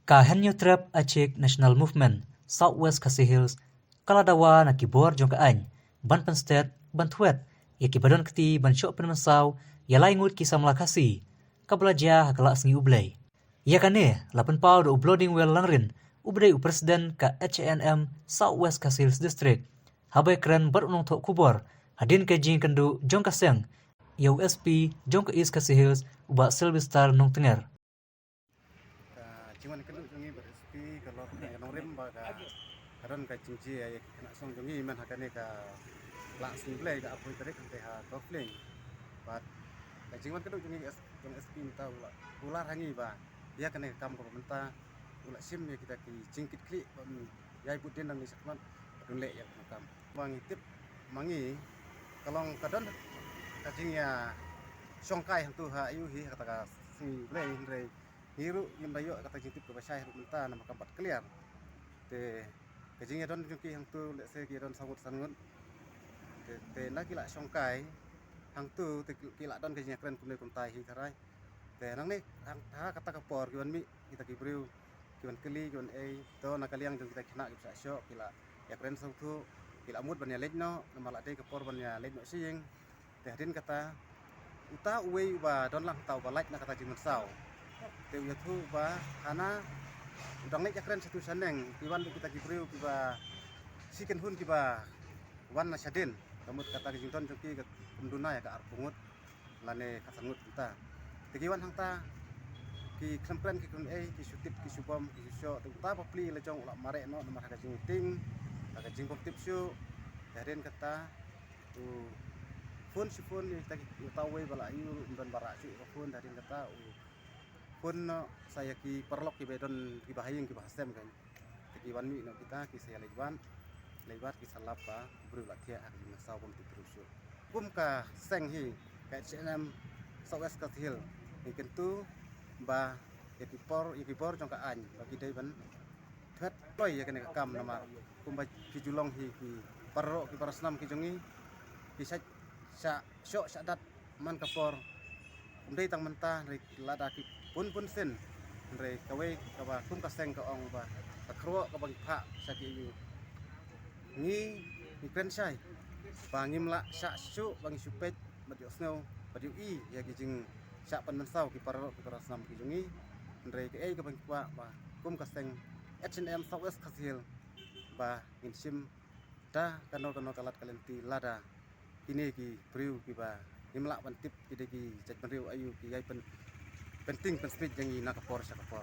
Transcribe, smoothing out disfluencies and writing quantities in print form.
Ka Henyo Trap Acik National Movement Southwest Khasi Hills kaladawa na kibor jong kaany ban penstet ban tuet ya kibadon keti ban syok penmasaw ya laingut kisam lakasi kabelaja hakala sengi ublay ya kane lapan pau do uploading well langrin ublay u presiden ka HNM Southwest Khasi Hills District habai keren bar unong tok kubor hadin ke jing kendu jong kaseng ya USP jong ke East Khasi Hills uba Silvestar nong tenger. Cuman kan jungi berespi kalau yang rim baga karon ka cinci ya kena song jungi man hakane ka langsung play ka apoy tarik kan ha kofling bat ka cuman kan jungi jong SP minta ular hangi ba dia kena kam ko minta ulah sim ya kita ki cingkit klik ya ibu den nang sakman dulek ya kam wangi tip mangi kalau kadon kajingnya songkai hantu ha ayu hi kata ka si play ndre hiru yang bayo kata jintip ke basai hiru minta nama kampat clear te kajingnya don juki hang tu let's say don sangut sangut te nak kila songkai hang tu te kila don kajingnya keren kumle kumtai hi karai te nang ni hang ha kata kapor kiwan mi kita kibriu kiwan keli kiwan to nak kaliang jong kita kena bisa syok kila ya keren sang tu kila mut ban ya lejno nama lade kapor ban ya lejno sing te hadin kata uta uwe ba don lang tau balaj nak kata jimun sau te tu ba hana udang nek keren satu saneng kiwan kita kibriu kiba siken hun kiba wan na syadin kamut kata kijington joki ke penduna ya ka arpungut lane kasangut kita te kiwan hangta ki krempren ki kun ki sutip ki subom ki syo te ta papli le jong ulak mare no nomor ka jingting ka jingpom tipsu darin kata tu fun sifun kita tahu bala ayu dan barak su fun darin kata pun saya ki perlok ki bedon ki bahayeng ki bahasem kan ki wan mi no kita ki saya lebat ki salapa bru latia ak di masau pom terus kum ka seng hi ka CNM Southwest Khasi Hills ni kentu ba ekipor jong ka an bagi dai ban thet toy ya kene kam nama kum ba ki julong hi ki parok ki parasnam ki jongi ki sa syok sadat man kapor umdai tang mentah ri lada ki pun sen re kawe kawa kum ka seng ka ong ba ka kro ka bang pha sa ki yu ni kren sai ba ngim la sa su bang supet badio snow badio I ya ki jing sa pan mansau ki parro ki parasam ki jungi re ke ka bang pa ba kum ka seng HNM Southwest Khasi Hills ba ngin sim da kano kalat kalenti lada kini ki priu ki ba ngim la ban tip ki de ki cek riu ayu ki gai penting penspeed yang nak kapor sa kapor